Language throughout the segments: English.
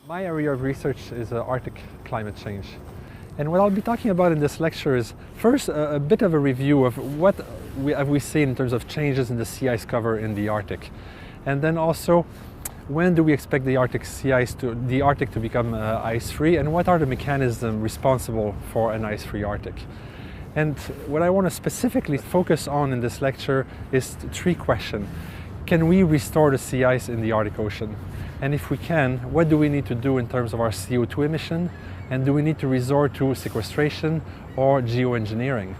My area of research is Arctic climate change. And what I'll be talking about in this lecture is first a bit of a review of what have we seen in terms of changes in the sea ice cover in the Arctic. And then also, when do we expect the Arctic to become ice-free, and what are the mechanisms responsible for an ice-free Arctic? And what I want to specifically focus on in this lecture is three questions. Can we restore the sea ice in the Arctic Ocean? And if we can, what do we need to do in terms of our CO2 emission? And do we need to resort to sequestration or geoengineering?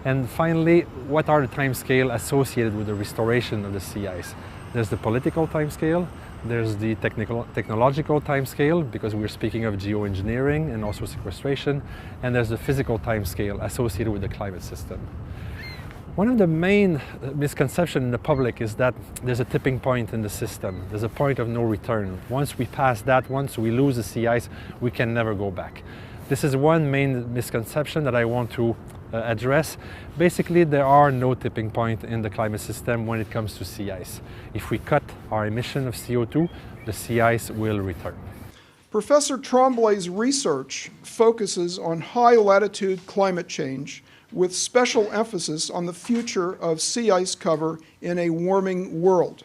And finally, what are the timescales associated with the restoration of the sea ice? There's the political timescale, there's the technological timescale, because we're speaking of geoengineering and also sequestration, and there's the physical timescale associated with the climate system. One of the main misconceptions in the public is that there's a tipping point in the system. There's a point of no return. Once we pass that, once we lose the sea ice, we can never go back. This is one main misconception that I want to address. Basically, there are no tipping point in the climate system when it comes to sea ice. If we cut our emission of CO2, the sea ice will return. Professor Tremblay's research focuses on high-latitude climate change with special emphasis on the future of sea ice cover in a warming world.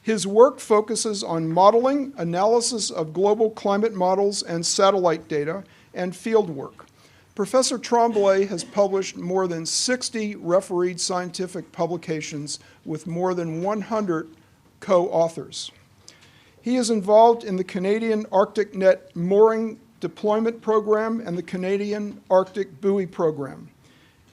His work focuses on modeling, analysis of global climate models and satellite data, and field work. Professor Tremblay has published more than 60 refereed scientific publications with more than 100 co-authors. He is involved in the Canadian Arctic Net Mooring Deployment Program and the Canadian Arctic Buoy Program.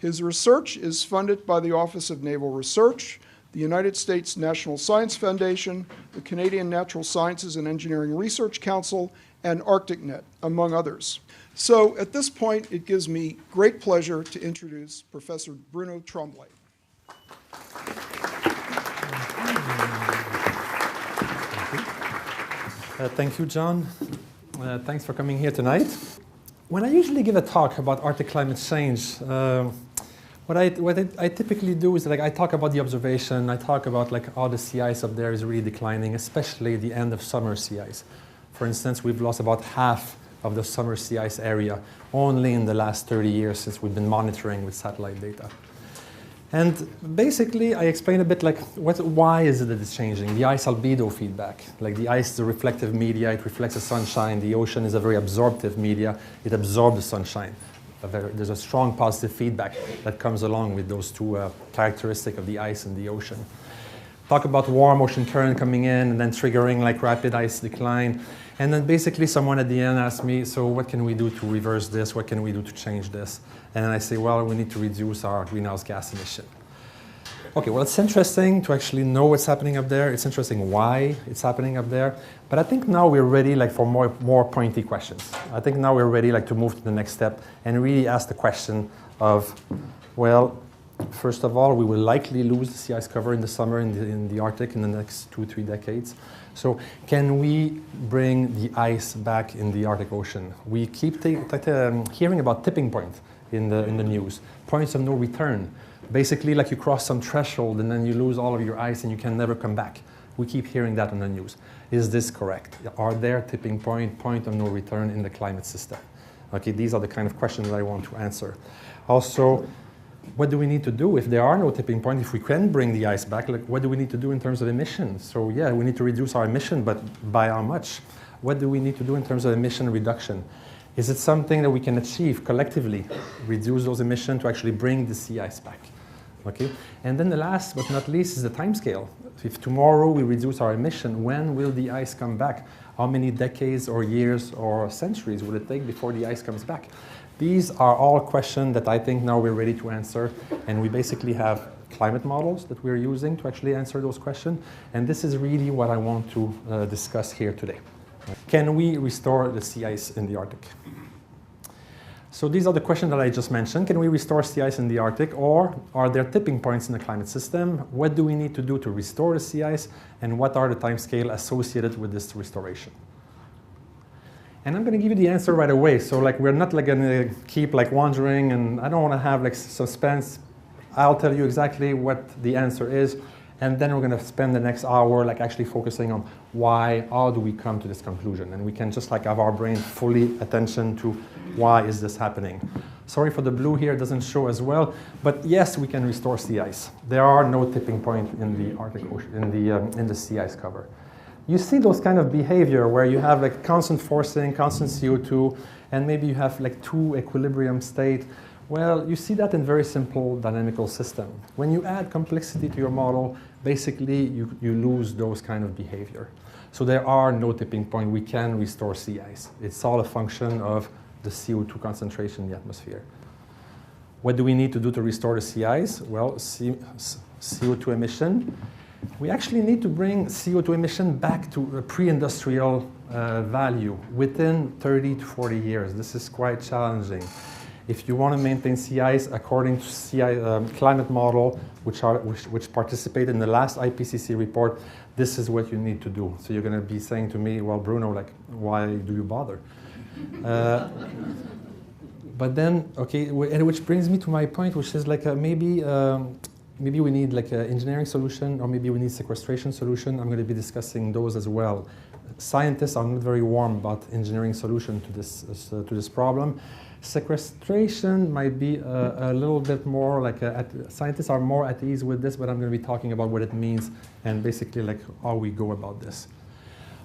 His research is funded by the Office of Naval Research, the United States National Science Foundation, the Canadian Natural Sciences and Engineering Research Council, and ArcticNet, among others. So at this point, it gives me great pleasure to introduce Professor Bruno Tremblay. Thank you, John. Thanks for coming here tonight. When I usually give a talk about Arctic climate change, what I typically do is I talk about the observation. I talk about how the sea ice up there is really declining, especially the end of summer sea ice. For instance, we've lost about half of the summer sea ice area only in the last 30 years since we've been monitoring with satellite data. And basically, I explain a bit why is it that it's changing? The ice albedo feedback. The ice is a reflective media, it reflects the sunshine. The ocean is a very absorptive media, it absorbs the sunshine. There's a strong positive feedback that comes along with those two characteristics of the ice and the ocean. Talk about warm ocean current coming in and then triggering rapid ice decline. And then basically someone at the end asked me, so what can we do to reverse this? What can we do to change this? And then I say, well, we need to reduce our greenhouse gas emission. Okay, well, it's interesting to actually know what's happening up there. It's interesting why it's happening up there. But I think now we're ready for more pointy questions. I think now we're ready to move to the next step and really ask the question of, well, first of all, we will likely lose the sea ice cover in the summer in the Arctic in the next 2-3 decades. So can we bring the ice back in the Arctic Ocean? We keep hearing about tipping point in the news, points of no return. Basically, you cross some threshold and then you lose all of your ice and you can never come back. We keep hearing that on the news. Is this correct? Are there tipping point of no return in the climate system? Okay, these are the kind of questions that I want to answer. Also, what do we need to do if there are no tipping point? If we can bring the ice back, what do we need to do in terms of emissions? So yeah, we need to reduce our emission, but by how much? What do we need to do in terms of emission reduction? Is it something that we can achieve collectively, reduce those emissions to actually bring the sea ice back? Okay, and then the last but not least is the time scale. If tomorrow we reduce our emission, when will the ice come back? How many decades or years or centuries will it take before the ice comes back? These are all questions that I think now we're ready to answer, and we basically have climate models that we're using to actually answer those questions, and this is really what I want to discuss here today. Can we restore the sea ice in the Arctic? So these are the questions that I just mentioned. Can we restore sea ice in the Arctic, or are there tipping points in the climate system? What do we need to do to restore the sea ice, and what are the timescales associated with this restoration? And I'm going to give you the answer right away. So we're not going to keep wondering, and I don't want to have suspense. I'll tell you exactly what the answer is, And then we're going to spend the next hour like actually focusing on why, how do we come to this conclusion? And we can just like have our brain fully attention to why is this happening. Sorry for the blue here, it doesn't show as well. But yes, we can restore sea ice. There are no tipping point in the Arctic Ocean, in the sea ice cover. You see those kind of behavior where you have like constant forcing, constant CO2, and maybe you have like two equilibrium state. Well, you see that in very simple dynamical system. When you add complexity to your model, basically you lose those kind of behavior. So there are no tipping point. We can restore sea ice. It's all a function of the CO2 concentration in the atmosphere. What do we need to do to restore the sea ice? Well, CO2 emission. We actually need to bring CO2 emission back to a pre-industrial value within 30 to 40 years. This is quite challenging. If you want to maintain sea ice according to climate model, which participated in the last IPCC report, this is what you need to do. So you're going to be saying to me, well, Bruno, like, why do you bother? But then, okay, and which brings me to my point, which is like maybe we need like an engineering solution, or maybe we need sequestration solution. I'm going to be discussing those as well. Scientists are not very warm about engineering solution to this problem. Sequestration might be a little bit more like scientists are more at ease with this, but I'm going to be talking about what it means and basically like how we go about this.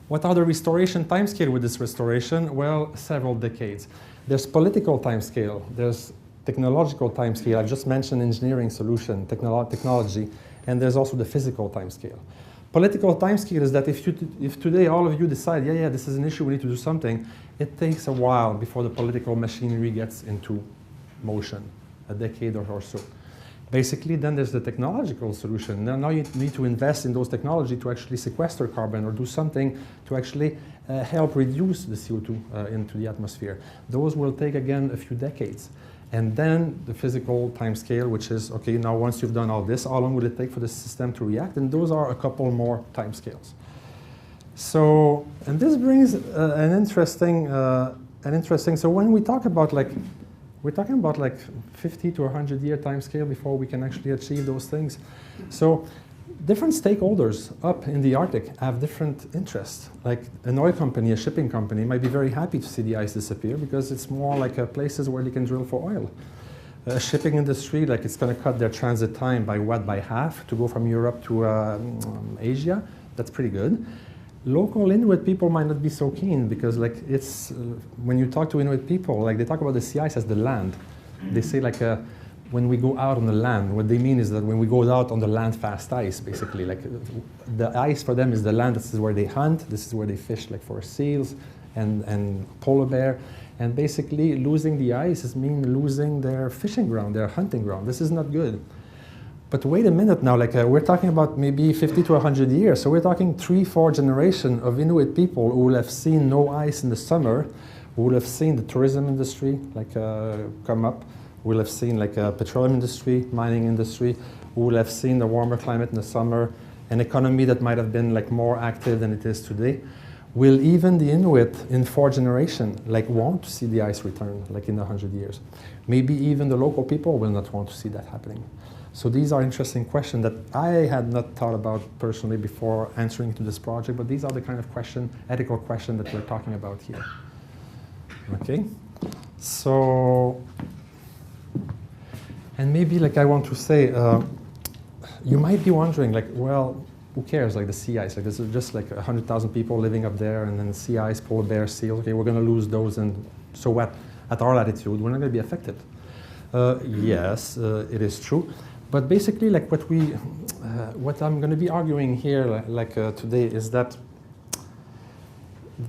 What are the restoration timescale with this restoration? Well, several decades. There's political timescale. There's technological timescale. I've just mentioned engineering solution, technology, and there's also the physical timescale. Political timescale is that if today all of you decide, yeah, this is an issue, we need to do something, it takes a while before the political machinery gets into motion, a decade or so. Basically, then there's the technological solution. Now you need to invest in those technology to actually sequester carbon or do something to actually help reduce the CO2 into the atmosphere. Those will take, again, a few decades. And then the physical time scale, which is, okay, now once you've done all this, how long will it take for the system to react? And those are a couple more time scales. So, and this brings an interesting, so when we talk about like, we're talking about like 50 to 100 year time scale before we can actually achieve those things. So different stakeholders up in the Arctic have different interests. Like an oil company, a shipping company might be very happy to see the ice disappear because it's more like places where they can drill for oil. A shipping industry, like it's going to cut their transit time by half to go from Europe to Asia. That's pretty good. Local Inuit people might not be so keen because like it's, when you talk to Inuit people, like they talk about the sea ice as the land. They say like when we go out on the land, what they mean is that when we go out on the land fast ice, basically, like the ice for them is the land. This is where they hunt. This is where they fish, like for seals and polar bear. And basically, losing the ice is mean losing their fishing ground, their hunting ground. This is not good. But wait a minute now, like we're talking about maybe 50 to 100 years. So we're talking 3-4 generations of Inuit people who will have seen no ice in the summer, who will have seen the tourism industry like come up, who will have seen like a petroleum industry, mining industry, who will have seen the warmer climate in the summer, an economy that might have been like more active than it is today. Will even the Inuit in 4 generations like want to see the ice return like in 100 years? Maybe even the local people will not want to see that happening. So these are interesting questions that I had not thought about personally before answering to this project, but these are the kind of ethical question that we're talking about here. Okay, so, and maybe like I want to say, you might be wondering like, well, who cares, like the sea ice, like this is just like 100,000 people living up there and then sea ice, polar bear, seals, okay, we're gonna lose those and so what? At our latitude, we're not gonna be affected. Yes, it is true. But basically, like what I'm going to be arguing here, today, is that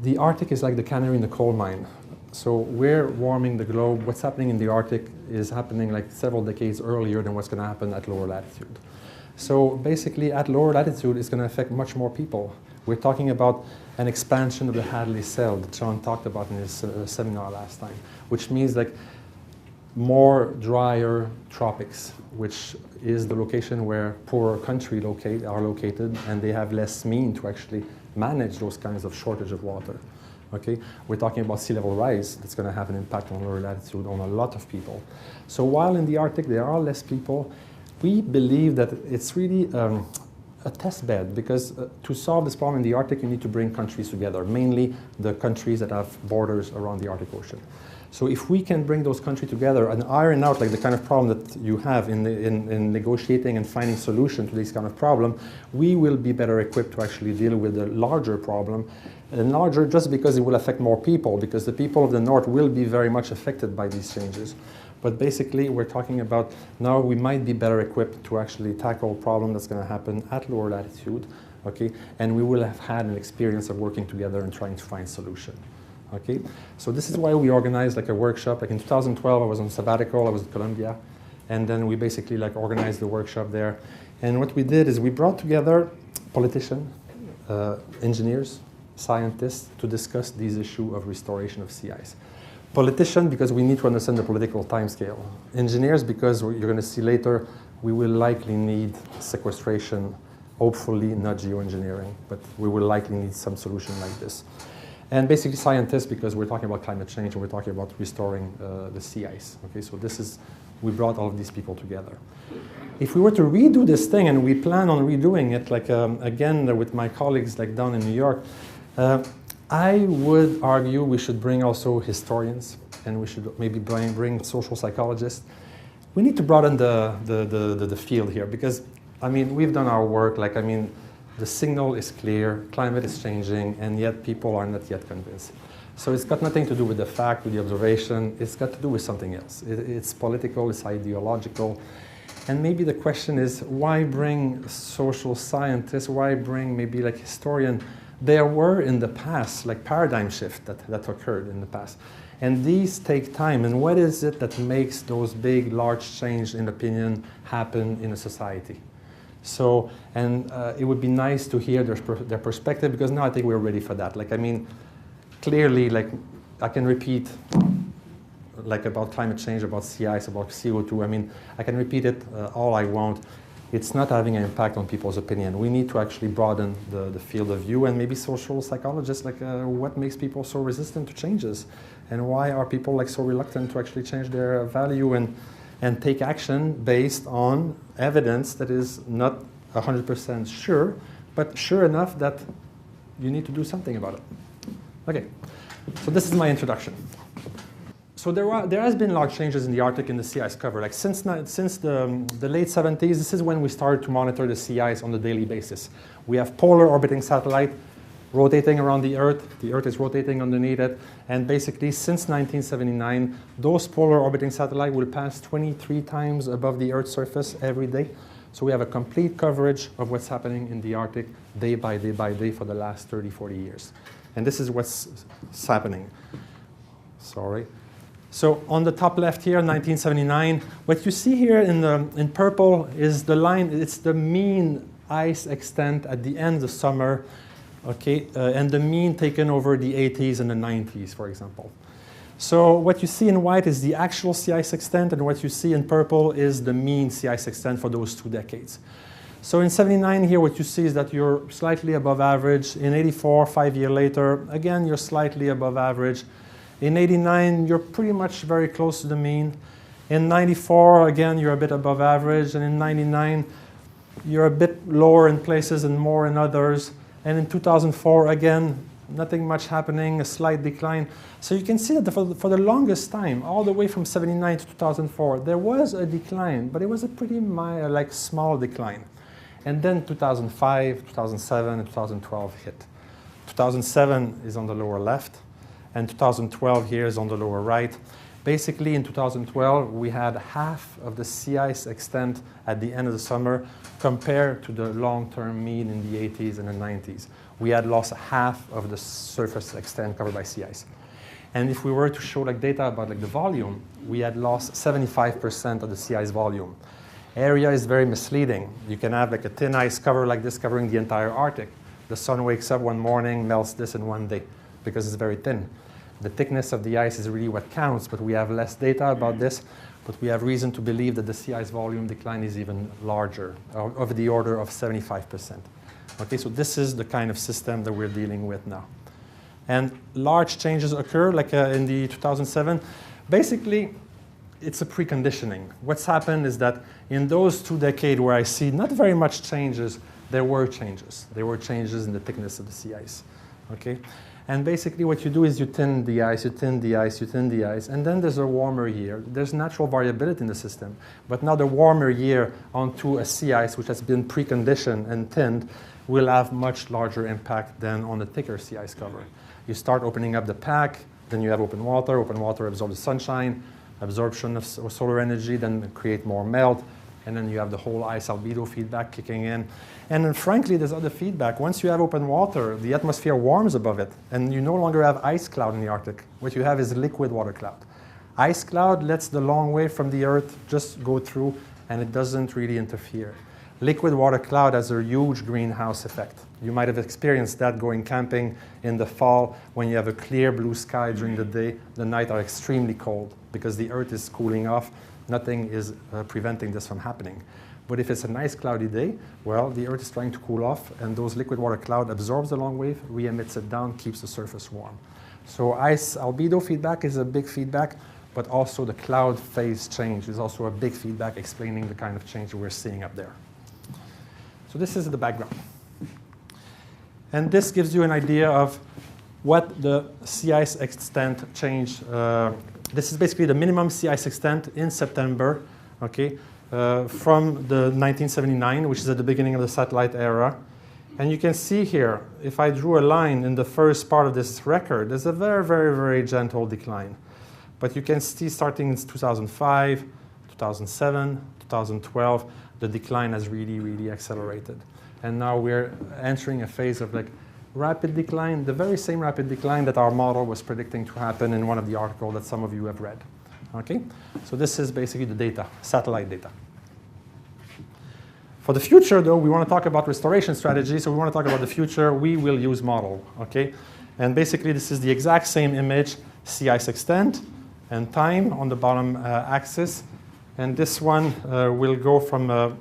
the Arctic is like the canary in the coal mine. So we're warming the globe. What's happening in the Arctic is happening like several decades earlier than what's going to happen at lower latitude. So basically, at lower latitude, it's going to affect much more people. We're talking about an expansion of the Hadley cell that John talked about in his seminar last time, which means like more drier tropics, which is the location where poorer countries are located, and they have less means to actually manage those kinds of shortage of water. Okay, we're talking about sea level rise that's going to have an impact on lower latitude on a lot of people. So while in the Arctic there are less people, we believe that it's really a test bed, because to solve this problem in the Arctic, you need to bring countries together, mainly the countries that have borders around the Arctic Ocean. So if we can bring those countries together and iron out like the kind of problem that you have in negotiating and finding solution to this kind of problem, we will be better equipped to actually deal with the larger problem. And larger just because it will affect more people, because the people of the North will be very much affected by these changes. But basically, we're talking about now we might be better equipped to actually tackle a problem that's going to happen at lower latitude, okay? And we will have had an experience of working together and trying to find solution, okay? So this is why we organized like a workshop. Like in 2012, I was on sabbatical. I was in Colombia, and then we basically like organized the workshop there. And what we did is we brought together politicians, engineers, scientists to discuss these issues of restoration of sea ice. Politicians, because we need to understand the political timescale. Engineers, because you're going to see later, we will likely need sequestration, hopefully not geoengineering, but we will likely need some solution like this. And basically scientists, because we're talking about climate change and we're talking about restoring the sea ice. Okay, so this is, we brought all of these people together. If we were to redo this thing, and we plan on redoing it, like again with my colleagues like down in New York, I would argue we should bring also historians, and we should maybe bring social psychologists. We need to broaden the field here, because, I mean, we've done our work. Like, I mean, the signal is clear, climate is changing, and yet people are not yet convinced. So it's got nothing to do with the fact, with the observation. It's got to do with something else. It's political, it's ideological. And maybe the question is, why bring social scientists? Why bring maybe like historian? There were in the past like paradigm shift that occurred in the past. And these take time. And what is it that makes those big, large change in opinion happen in a society? So, and it would be nice to hear their perspective, because now I think we're ready for that. Like, I mean, clearly, like, I can repeat like about climate change, about sea ice, about CO2. I mean, I can repeat it all I want. It's not having an impact on people's opinion. We need to actually broaden the field of view, and maybe social psychologists, like what makes people so resistant to changes, and why are people like so reluctant to actually change their value and take action based on evidence that is not 100% sure, but sure enough that you need to do something about it. Okay, so this is my introduction. So there has been large changes in the Arctic in the sea ice cover. Like since the late 70s, this is when we started to monitor the sea ice on a daily basis. We have polar orbiting satellite rotating around the Earth. The Earth is rotating underneath it. And basically, since 1979, those polar orbiting satellites will pass 23 times above the Earth's surface every day. So we have a complete coverage of what's happening in the Arctic day by day by day for the last 30, 40 years. And this is what's happening. Sorry. So on the top left here, 1979, what you see here in purple is the line. It's the mean ice extent at the end of the summer, okay, and the mean taken over the 80s and the 90s, for example. So what you see in white is the actual sea ice extent, and what you see in purple is the mean sea ice extent for those 2 decades. So in 79 here, what you see is that you're slightly above average. In 84, 5 years later, again, you're slightly above average. In 89, you're pretty much very close to the mean. In 94, again, you're a bit above average. And in 99, you're a bit lower in places and more in others. And in 2004, again, nothing much happening, a slight decline. So you can see that for the longest time, all the way from 79 to 2004, there was a decline, but it was a pretty mild, small decline. And then 2005, 2007, and 2012 hit. 2007 is on the lower left. And 2012 here is on the lower right. Basically, in 2012, we had half of the sea ice extent at the end of the summer compared to the long-term mean in the 80s and the 90s. We had lost half of the surface extent covered by sea ice. And if we were to show data about the volume, we had lost 75% of the sea ice volume. Area is very misleading. You can have a thin ice cover like this covering the entire Arctic. The sun wakes up one morning, melts this in one day because it's very thin. The thickness of the ice is really what counts, but we have less data about this. But we have reason to believe that the sea ice volume decline is even larger, of the order of 75%. Okay, so this is the kind of system that we're dealing with now. And large changes occur, like in the 2007. Basically, it's a preconditioning. What's happened is that in those 2 decades where I see not very much changes, there were changes. There were changes in the thickness of the sea ice. Okay? And basically what you do is you thin the ice, you thin the ice, you thin the ice, and then there's a warmer year. There's natural variability in the system. But now the warmer year onto a sea ice which has been preconditioned and thinned will have much larger impact than on the thicker sea ice cover. You start opening up the pack, then you have open water absorbs the sunshine, absorption of solar energy, then create more melt, and then you have the whole ice albedo feedback kicking in. And then frankly, there's other feedback. Once you have open water, the atmosphere warms above it, and you no longer have ice cloud in the Arctic. What you have is liquid water cloud. Ice cloud lets the long wave from the Earth just go through, and it doesn't really interfere. Liquid water cloud has a huge greenhouse effect. You might have experienced that going camping in the fall when you have a clear blue sky during the day. The nights are extremely cold because the Earth is cooling off. Nothing is preventing this from happening. But if it's a nice cloudy day, well, the Earth is trying to cool off, and those liquid water cloud absorbs the long wave, re-emits it down, keeps the surface warm. So ice albedo feedback is a big feedback, but also the cloud phase change is also a big feedback explaining the kind of change we're seeing up there. So this is the background. And this gives you an idea of what the sea ice extent change. This is basically the minimum sea ice extent in September, okay, from the 1979, which is at the beginning of the satellite era. And you can see here, if I drew a line in the first part of this record, there's a very, very, very gentle decline. But you can see starting in 2005, 2007, 2012, the decline has really, really accelerated. And now we're entering a phase of like rapid decline, the very same rapid decline that our model was predicting to happen in one of the articles that some of you have read. Okay? So this is basically the data, satellite data. For the future, though, we want to talk about restoration strategy. So we want to talk about the future. We will use model. Okay? And basically, this is the exact same image, sea ice extent and time on the bottom axis. And this one will go from,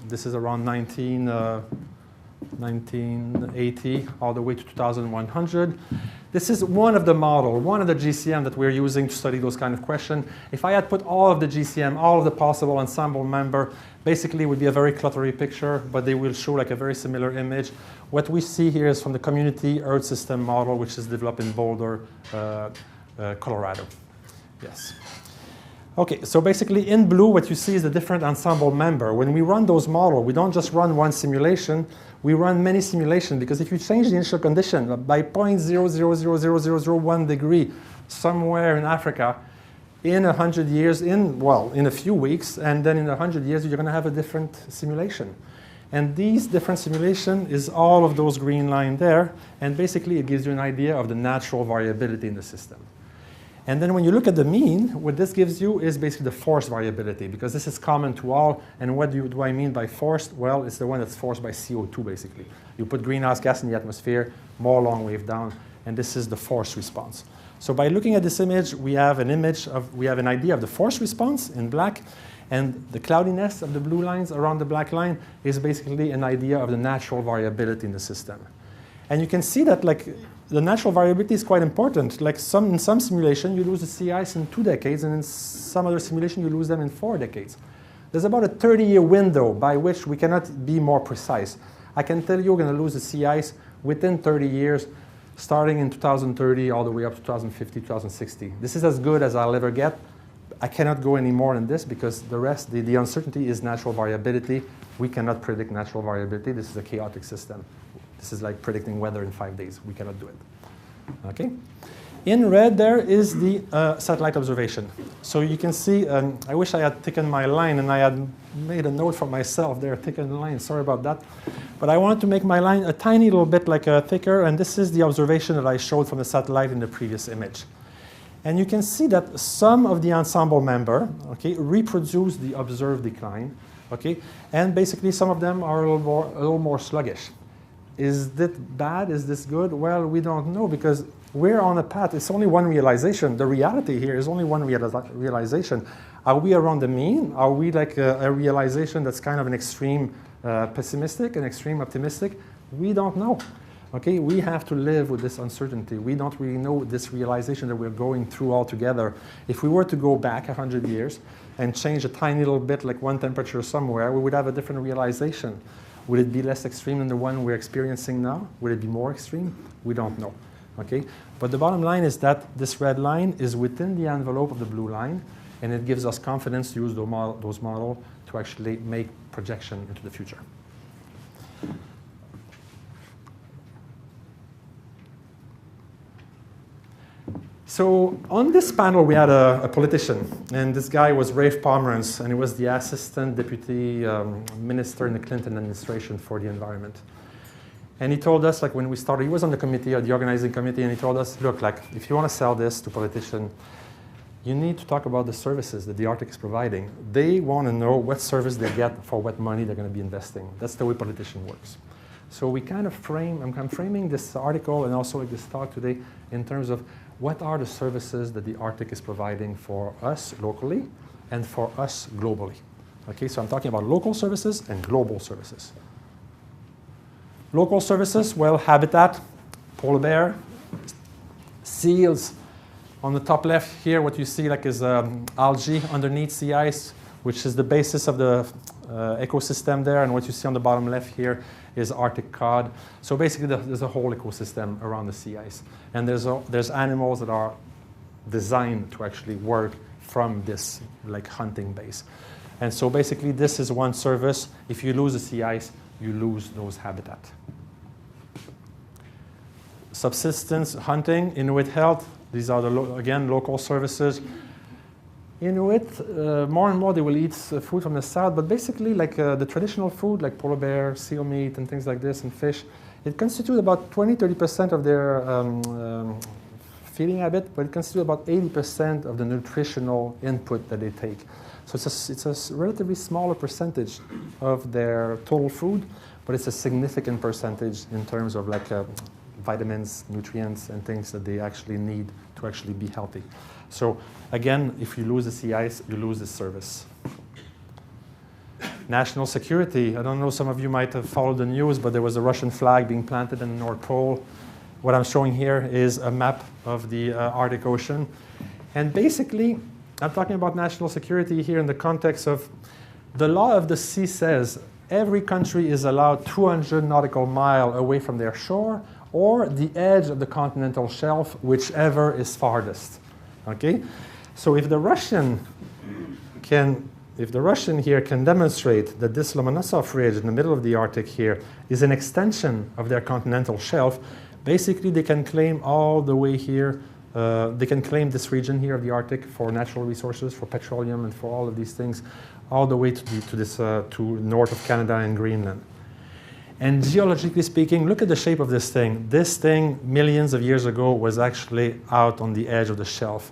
this is around 1980 all the way to 2100. This is one of the model, one of the GCM that we're using to study those kind of questions. If I had put all of the GCM, all of the possible ensemble member, basically it would be a very cluttery picture, but they will show like a very similar image. What we see here is from the community Earth system model, which is developed in Boulder, Colorado. Yes. Okay, so basically in blue, what you see is the different ensemble member. When we run those models, we don't just run one simulation, we run many simulations, because if you change the initial condition by 0.000001 degree somewhere in Africa, in 100 years, in a few weeks, and then in 100 years, you're going to have a different simulation. And these different simulation is all of those green lines there, and basically it gives you an idea of the natural variability in the system. And then when you look at the mean, what this gives you is basically the forced variability, because this is common to all. And what do I mean by forced? Well, it's the one that's forced by CO2, basically. You put greenhouse gas in the atmosphere, more long wave down, and this is the forced response. So by looking at this image, we have an idea of the forced response in black, and the cloudiness of the blue lines around the black line is basically an idea of the natural variability in the system. And you can see that the natural variability is quite important. Like in some simulation, you lose the sea ice in 2 decades, and in some other simulation, you lose them in 4 decades. There's about a 30-year window by which we cannot be more precise. I can tell you we're going to lose the sea ice within 30 years, starting in 2030 all the way up to 2050, 2060. This is as good as I'll ever get. I cannot go any more than this because the rest, the uncertainty is natural variability. We cannot predict natural variability. This is a chaotic system. This is like predicting weather in 5 days. We cannot do it. Okay? In red there is the satellite observation. So you can see, I wish I had taken my line and I had made a note for myself there, taken the line. Sorry about that. But I wanted to make my line a tiny little bit thicker, and this is the observation that I showed from the satellite in the previous image. And you can see that some of the ensemble member, okay, reproduce the observed decline, okay, and basically some of them are a little more sluggish. Is that bad? Is this good? Well, we don't know because we're on a path. It's only one realization. The reality here is only one realization. Are we around the mean? Are we like a realization that's kind of an extreme pessimistic, an extreme optimistic? We don't know. Okay, we have to live with this uncertainty. We don't really know this realization that we're going through altogether. If we were to go back 100 years and change a tiny little bit, like one temperature somewhere, we would have a different realization. Would it be less extreme than the one we're experiencing now? Would it be more extreme? We don't know. Okay? But the bottom line is that this red line is within the envelope of the blue line, and it gives us confidence to use those models to actually make projection into the future. So on this panel, we had a politician, and this guy was Rafe Pomerantz, and he was the assistant deputy minister in the Clinton administration for the environment. And he told us, like when we started, he was on the committee, or the organizing committee, and he told us, look, like if you want to sell this to politicians, you need to talk about the services that the Arctic is providing. They want to know what service they get for what money they're going to be investing. That's the way politician works. So we kind of I'm framing this article and also like this talk today in terms of what are the services that the Arctic is providing for us locally and for us globally. Okay, so I'm talking about local services and global services. Local services, well, habitat, polar bear, seals. On the top left here, what you see like is algae underneath sea ice, which is the basis of the ecosystem there. And what you see on the bottom left here is Arctic cod. So basically, there's a whole ecosystem around the sea ice. And there's animals that are designed to actually work from this like hunting base. And so basically, this is one service. If you lose the sea ice, you lose those habitat. Subsistence hunting, Inuit health. These are, again, local services. Inuit, more and more they will eat food from the south, but basically like the traditional food, like polar bear, seal meat, and things like this, and fish, it constitutes about 20–30% of their feeding habit, but it constitutes about 80% of the nutritional input that they take. So it's a relatively smaller percentage of their total food, but it's a significant percentage in terms of like vitamins, nutrients, and things that they actually need to actually be healthy. So again, if you lose the sea ice, you lose this service. National security. I don't know, some of you might have followed the news, but there was a Russian flag being planted in the North Pole. What I'm showing here is a map of the Arctic Ocean. And basically, I'm talking about national security here in the context of the law of the sea says every country is allowed 200 nautical miles away from their shore or the edge of the continental shelf, whichever is farthest. Okay? So if the Russian here can demonstrate that this Lomonosov Ridge in the middle of the Arctic here is an extension of their continental shelf, basically they can claim all the way here, they can claim this region here of the Arctic for natural resources, for petroleum, and for all of these things, all the way to north of Canada and Greenland. And geologically speaking, look at the shape of this thing. This thing, millions of years ago, was actually out on the edge of the shelf.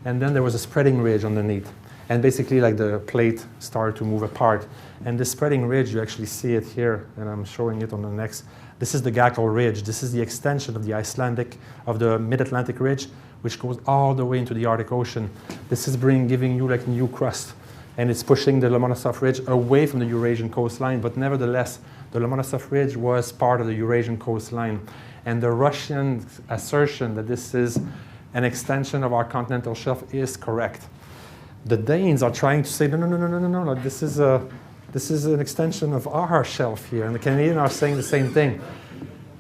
And then there was a spreading ridge underneath. And basically, like the plate started to move apart. And this spreading ridge, you actually see it here, and I'm showing it on the next. This is the Gackle Ridge. This is the extension of the Mid-Atlantic Ridge, which goes all the way into the Arctic Ocean. This is giving you like new crust. And it's pushing the Lomonosov Ridge away from the Eurasian coastline, but nevertheless, the Lomonosov Ridge was part of the Eurasian coastline. And the Russian assertion that this is an extension of our continental shelf is correct. The Danes are trying to say, no, this is an extension of our shelf here. And the Canadians are saying the same thing.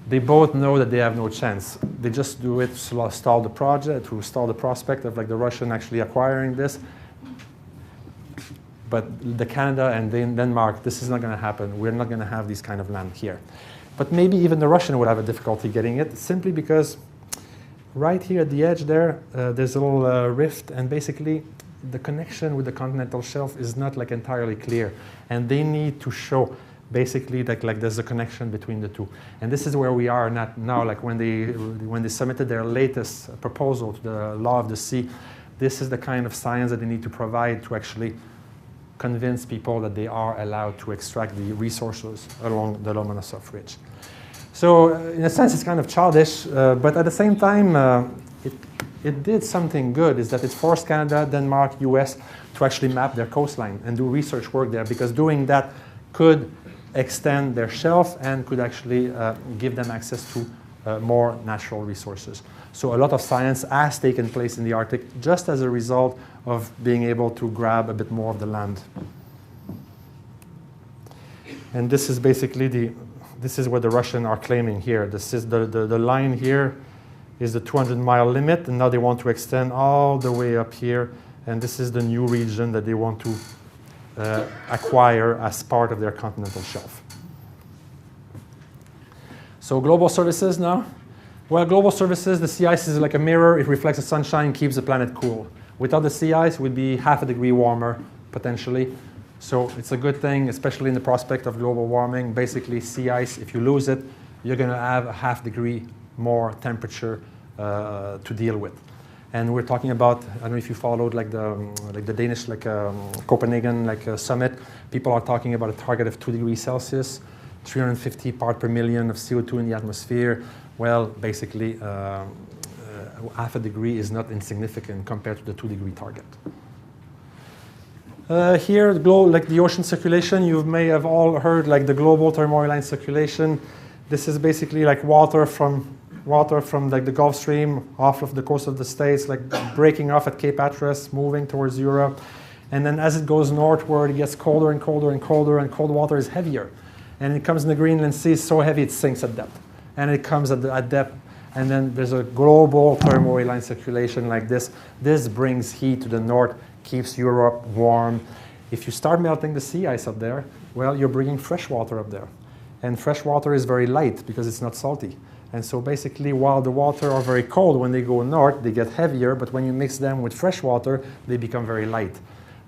They both know that they have no chance. They just do it to stall the project, to stall the prospect of like the Russian actually acquiring this. But the Canada and Denmark, this is not going to happen. We're not going to have this kind of land here. But maybe even the Russian would have a difficulty getting it, simply because right here at the edge there, there's a little rift, and basically the connection with the continental shelf is not like entirely clear. And they need to show basically like there's a connection between the two. And this is where we are now, like when they submitted their latest proposal to the law of the sea, this is the kind of science that they need to provide to actually convince people that they are allowed to extract the resources along the Lomonosov Ridge. So in a sense, it's kind of childish, but at the same time, it did something good, is that it forced Canada, Denmark, US to actually map their coastline and do research work there, because doing that could extend their shelf and could actually give them access to more natural resources. So a lot of science has taken place in the Arctic just as a result of being able to grab a bit more of the land. And this is basically this is what the Russians are claiming here. This is the line here is the 200-mile limit, and now they want to extend all the way up here, and this is the new region that they want to acquire as part of their continental shelf. So global services now. Well, global services, the sea ice is like a mirror. It reflects the sunshine, keeps the planet cool. Without the sea ice, we'd be half a degree warmer, potentially. So it's a good thing, especially in the prospect of global warming. Basically, sea ice, if you lose it, you're going to have a half degree more temperature to deal with. And we're talking about, I don't know if you followed like the Danish Copenhagen summit. People are talking about a target of 2 degrees Celsius, 350 part per million of CO2 in the atmosphere. Well, basically, half a degree is not insignificant compared to the 2-degree target. Here, the ocean circulation, you may have all heard like the global thermohaline circulation. This is basically like water from like the Gulf Stream off of the coast of the States, like breaking off at Cape Hatteras, moving towards Europe. And then as it goes northward, it gets colder and colder and colder, and cold water is heavier. And it comes in the Greenland Sea, so heavy it sinks at depth. And it comes at depth, and then there's a global thermohaline circulation like this. This brings heat to the north, keeps Europe warm. If you start melting the sea ice up there, well, you're bringing fresh water up there. And fresh water is very light because it's not salty. And so basically, while the water are very cold, when they go north, they get heavier, but when you mix them with fresh water, they become very light.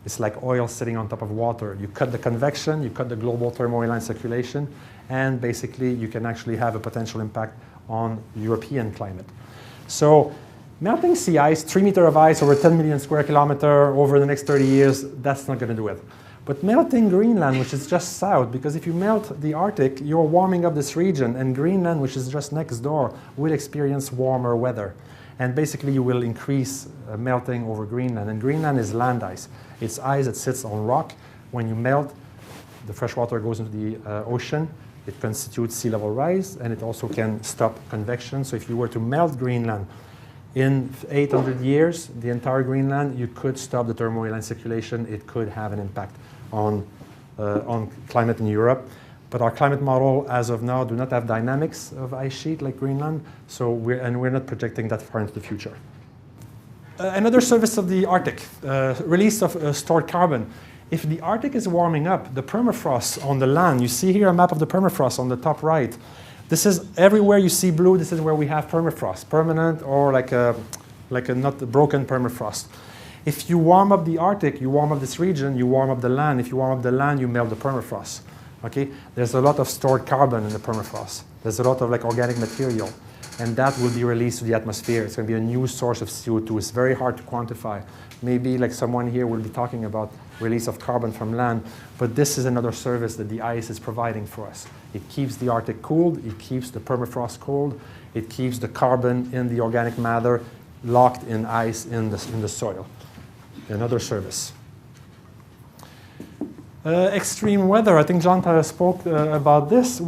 It's like oil sitting on top of water. You cut the convection, you cut the global thermohaline circulation, and basically you can actually have a potential impact on European climate. So melting sea ice, 3 meters of ice over 10 million square kilometers over the next 30 years, that's not going to do it. But melting Greenland, which is just south, because if you melt the Arctic, you're warming up this region, and Greenland, which is just next door, will experience warmer weather. And basically you will increase melting over Greenland. And Greenland is land ice. It's ice that sits on rock. When you melt, the fresh water goes into the ocean. It constitutes sea level rise, and it also can stop convection. So if you were to melt Greenland in 800 years, the entire Greenland, you could stop the thermohaline circulation. It could have an impact on climate in Europe. But our climate model, as of now, do not have dynamics of ice sheet like Greenland, so we're not projecting that far into the future. Another service of the Arctic, release of stored carbon. If the Arctic is warming up, the permafrost on the land, you see here a map of the permafrost on the top right. This is everywhere you see blue, this is where we have permafrost, permanent or like a not broken permafrost. If you warm up the Arctic, you warm up this region, you warm up the land. If you warm up the land, you melt the permafrost. Okay? There's a lot of stored carbon in the permafrost. There's a lot of like organic material, and that will be released to the atmosphere. It's going to be a new source of CO2. It's very hard to quantify. Maybe like someone here will be talking about release of carbon from land, but this is another service that the ice is providing for us. It keeps the Arctic cooled, it keeps the permafrost cold, it keeps the carbon in the organic matter locked in ice in the soil. Another service. Extreme weather, I think John spoke about this.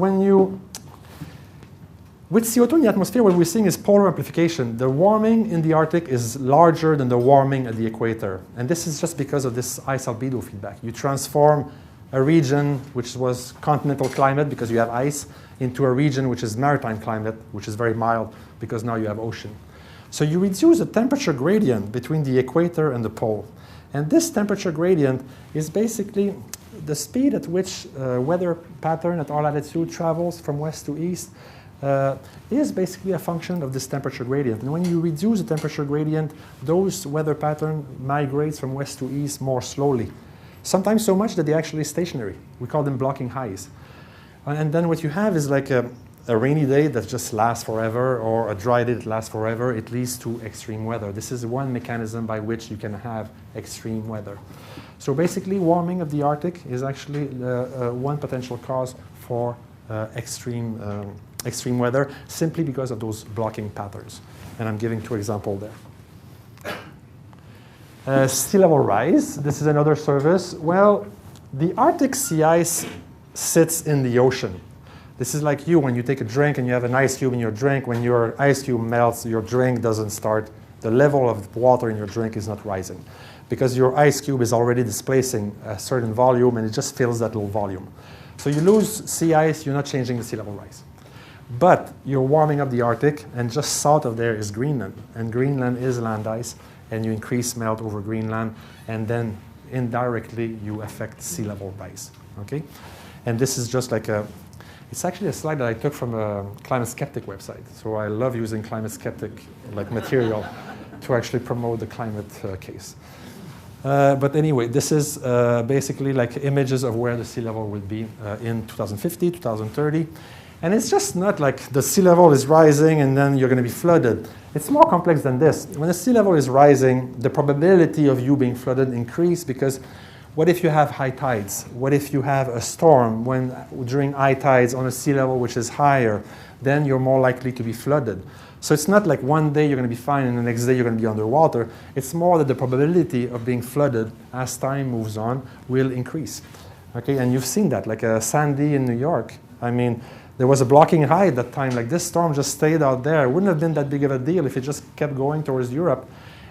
With CO2 in the atmosphere, what we're seeing is polar amplification. The warming in the Arctic is larger than the warming at the equator. And this is just because of this ice albedo feedback. You transform a region which was continental climate because you have ice into a region which is maritime climate, which is very mild because now you have ocean. So you reduce the temperature gradient between the equator and the pole. And this temperature gradient is basically the speed at which weather pattern at our latitude travels from west to east is basically a function of this temperature gradient. And when you reduce the temperature gradient, those weather pattern migrates from west to east more slowly. Sometimes so much that they're actually stationary. We call them blocking highs. And then what you have is like a rainy day that just lasts forever, or a dry day that lasts forever. It leads to extreme weather. This is one mechanism by which you can have extreme weather. So basically, warming of the Arctic is actually one potential cause for extreme weather, simply because of those blocking patterns. And I'm giving 2 examples there. Sea level rise, this is another service. Well, the Arctic sea ice sits in the ocean. This is like you, when you take a drink and you have an ice cube in your drink. When your ice cube melts, your drink doesn't start, the level of water in your drink is not rising, because your ice cube is already displacing a certain volume and it just fills that little volume. So you lose sea ice, you're not changing the sea level rise. But you're warming up the Arctic, and just south of there is Greenland. And Greenland is land ice, and you increase melt over Greenland, and then indirectly you affect sea level rise. Okay? And this is just like a, it's actually a slide that I took from a climate skeptic website. So I love using climate skeptic like material to actually promote the climate case. But anyway, this is basically like images of where the sea level will be in 2050, 2030. And it's just not like the sea level is rising and then you're going to be flooded. It's more complex than this. When the sea level is rising, the probability of you being flooded increases because what if you have high tides? What if you have a storm during high tides on a sea level which is higher? Then you're more likely to be flooded. So it's not like one day you're going to be fine and the next day you're going to be underwater. It's more that the probability of being flooded as time moves on will increase. Okay, and you've seen that, like Sandy in New York. I mean, there was a blocking high at that time. Like this storm just stayed out there. It wouldn't have been that big of a deal if it just kept going towards Europe.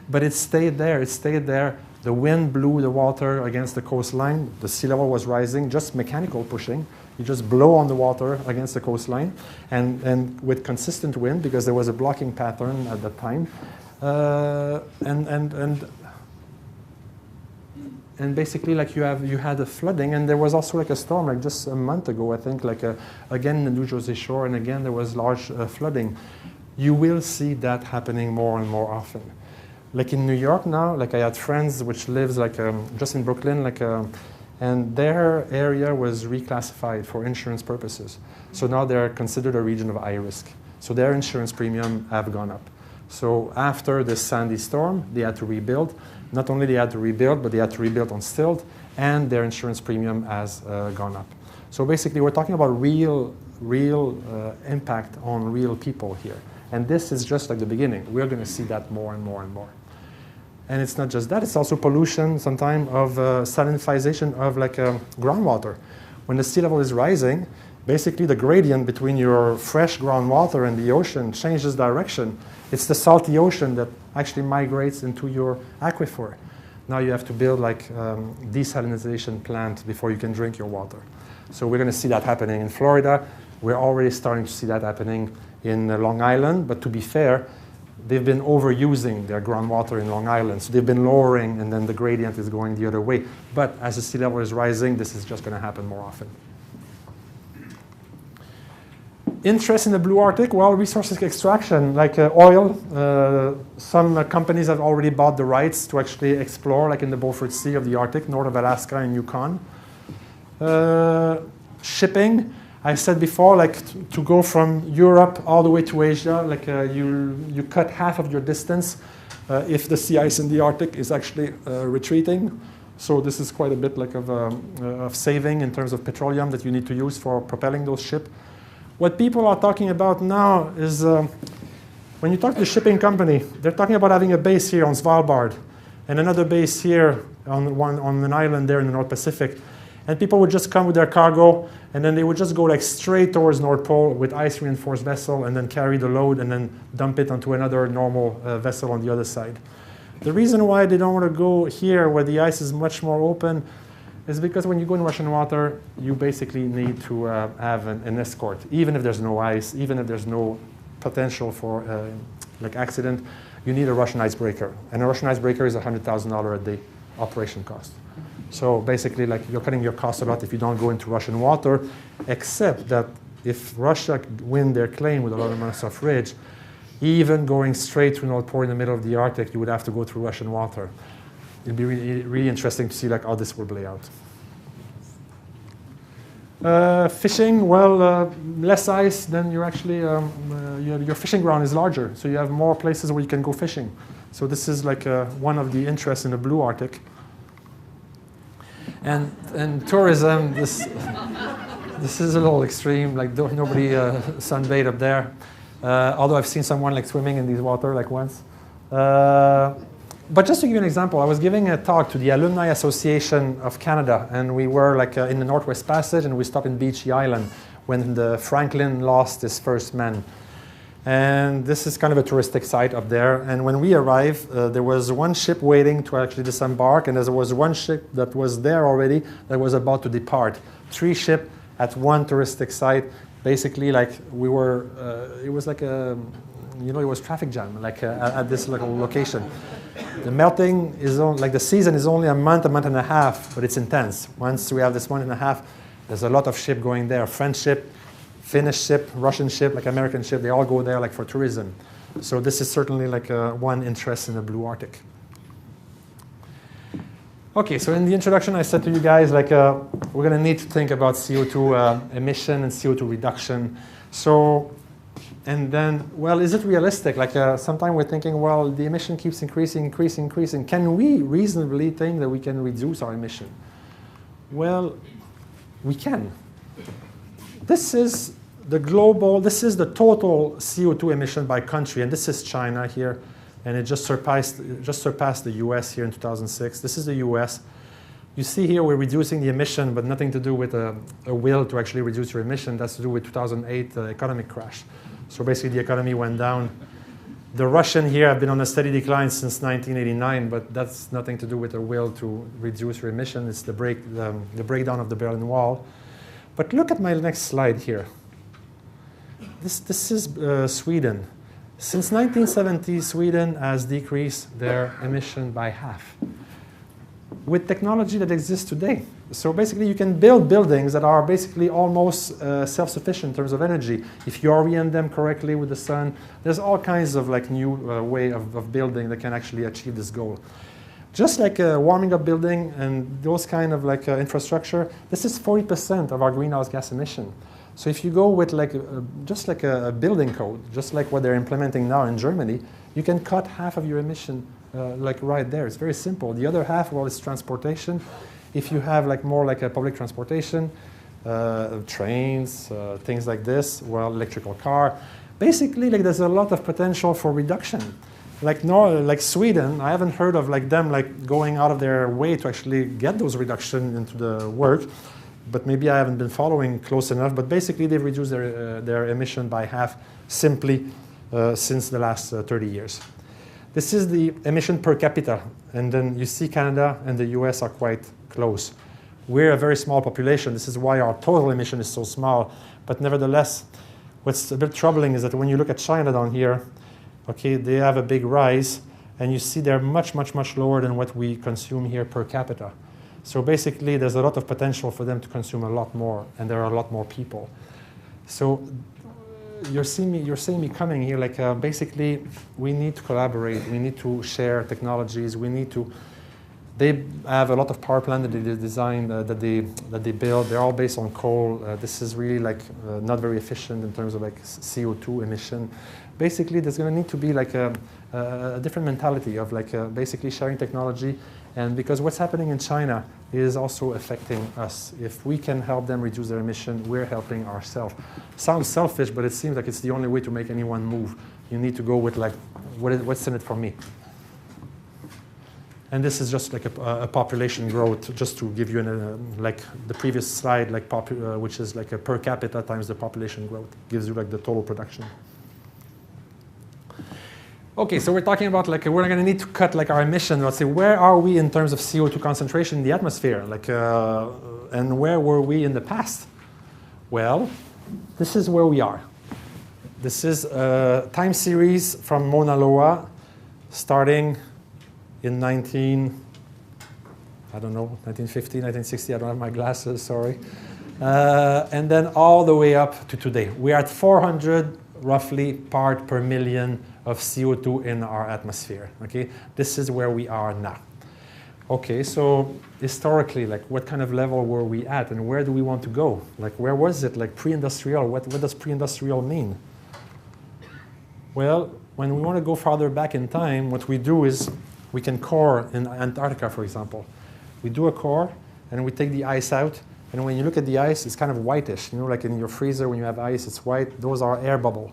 But it stayed there. It stayed there. The wind blew the water against the coastline. The sea level was rising, just mechanical pushing. You just blow on the water against the coastline, and with consistent wind, because there was a blocking pattern at that time. And basically, like you had a flooding, and there was also like a storm, like just a month ago, I think, like again in the New Jersey shore, and again there was large flooding. You will see that happening more and more often. Like in New York now, like I had friends which lives like just in Brooklyn, like and their area was reclassified for insurance purposes. So now they're considered a region of high risk. So their insurance premium have gone up. So after this Sandy storm, they had to rebuild. Not only they had to rebuild, but they had to rebuild on stilt, and their insurance premium has gone up. So basically, we're talking about real impact on real people here. And this is just like the beginning. We're going to see that more and more and more. And it's not just that, it's also pollution sometimes of salinization of like groundwater. When the sea level is rising, basically the gradient between your fresh groundwater and the ocean changes direction. It's the salty ocean that actually migrates into your aquifer. Now you have to build like desalinization plant before you can drink your water. So we're going to see that happening in Florida. We're already starting to see that happening in Long Island, but to be fair, they've been overusing their groundwater in Long Island. So they've been lowering, and then the gradient is going the other way. But as the sea level is rising, this is just going to happen more often. Interest in the blue Arctic? Well, resources extraction, like oil. Some companies have already bought the rights to actually explore, like in the Beaufort Sea of the Arctic, north of Alaska and Yukon. Shipping. I said before, like to go from Europe all the way to Asia, like you cut half of your distance if the sea ice in the Arctic is actually retreating. So this is quite a bit like of saving in terms of petroleum that you need to use for propelling those ships. What people are talking about now is when you talk to the shipping company, they're talking about having a base here on Svalbard and another base here on an island there in the North Pacific. And people would just come with their cargo, and then they would just go like straight towards North Pole with ice-reinforced vessel, and then carry the load, and then dump it onto another normal vessel on the other side. The reason why they don't want to go here, where the ice is much more open, is because when you go in Russian water, you basically need to have an escort, even if there's no ice, even if there's no potential for like accident. You need a Russian icebreaker, and a Russian icebreaker is $100,000 a day operation cost. So basically, like you're cutting your costs a lot if you don't go into Russian water, except that if Russia win their claim with a lot of amounts of ridge, even going straight through North Pole in the middle of the Arctic, you would have to go through Russian water. It'd be really interesting to see like how this will play out. Fishing, well, less ice, then you're actually, your fishing ground is larger, so you have more places where you can go fishing. So this is like one of the interests in the blue Arctic. And tourism, this is a little extreme. Like nobody sunbathe up there. Although I've seen someone like swimming in these water like once. But just to give you an example, I was giving a talk to the Alumni Association of Canada, and we were like in the Northwest Passage, and we stopped in Beechy Island when the Franklin lost his first man. And this is kind of a touristic site up there. And when we arrived, there was one ship waiting to actually disembark, and there was one ship that was there already that was about to depart. 3 ships at one touristic site. Basically, like we were, it was like a, you know, it was traffic jam, like at this local location. The melting is like the season is only a month and a half, but it's intense. Once we have this month and a half, there's a lot of ship going there. French ship, Finnish ship, Russian ship, like American ship, they all go there like for tourism. So this is certainly like one interest in the blue Arctic. Okay, so in the introduction I said to you guys, like we're going to need to think about CO2 emission and CO2 reduction. So, and then, well, is it realistic? Like sometimes we're thinking, well, the emission keeps increasing. Can we reasonably think that we can reduce our emission? Well, we can. This is the global, this is the total CO2 emission by country, and this is China here. And it just surpassed the US here in 2006. This is the US. You see here we're reducing the emission, but nothing to do with a will to actually reduce your emission. That's to do with 2008 economic crash. So basically the economy went down. The Russian here have been on a steady decline since 1989, but that's nothing to do with a will to reduce your emission. It's the breakdown of the Berlin Wall. But look at my next slide here. This is Sweden. Since 1970, Sweden has decreased their emission by half with technology that exists today. So basically, you can build buildings that are basically almost self-sufficient in terms of energy. If you orient them correctly with the sun, there's all kinds of like new way of building that can actually achieve this goal. Just like a warming up building and those kind of like infrastructure, this is 40% of our greenhouse gas emission. So if you go with like just like a building code, just like what they're implementing now in Germany, you can cut half of your emission like right there. It's very simple. The other half, well, is transportation. If you have like more like a public transportation, trains, things like this, well, electrical car, basically like there's a lot of potential for reduction. Like Sweden, I haven't heard of like them like going out of their way to actually get those reduction into the work. But maybe I haven't been following close enough. But basically, they've reduced their emission by half simply since the last 30 years. This is the emission per capita. And then you see Canada and the US are quite close. We're a very small population. This is why our total emission is so small. But nevertheless, what's a bit troubling is that when you look at China down here, okay, they have a big rise. And you see they're much, much, much lower than what we consume here per capita. So basically, there's a lot of potential for them to consume a lot more, and there are a lot more people. So you're seeing me coming here. Like basically, we need to collaborate. We need to share technologies. We need to. They have a lot of power plants that they design, that they build. They're all based on coal. This is really like not very efficient in terms of like CO2 emission. Basically, there's going to need to be like a different mentality of like basically sharing technology. And because what's happening in China is also affecting us. If we can help them reduce their emission, we're helping ourselves. Sounds selfish, but it seems like it's the only way to make anyone move. You need to go with like, what's in it for me? And this is just like a population growth, just to give you like the previous slide, like which is like a per capita times the population growth, gives you like the total production. Okay, so we're talking about like we're going to need to cut like our emission. Let's say where are we in terms of CO2 concentration in the atmosphere, like and where were we in the past? Well, this is where we are. This is a time series from Mauna Loa, starting in 1950, 1960. I don't have my glasses, sorry. And then all the way up to today. We are at 400 roughly part per million of CO2 in our atmosphere. Okay, this is where we are now. Okay, so historically, like what kind of level were we at, and where do we want to go? Like where was it? Like pre-industrial? What does pre-industrial mean? Well, when we want to go farther back in time, what we do is we can core in Antarctica, for example. We do a core, and we take the ice out. And when you look at the ice, it's kind of whitish. You know, like in your freezer, when you have ice, it's white. Those are air bubble.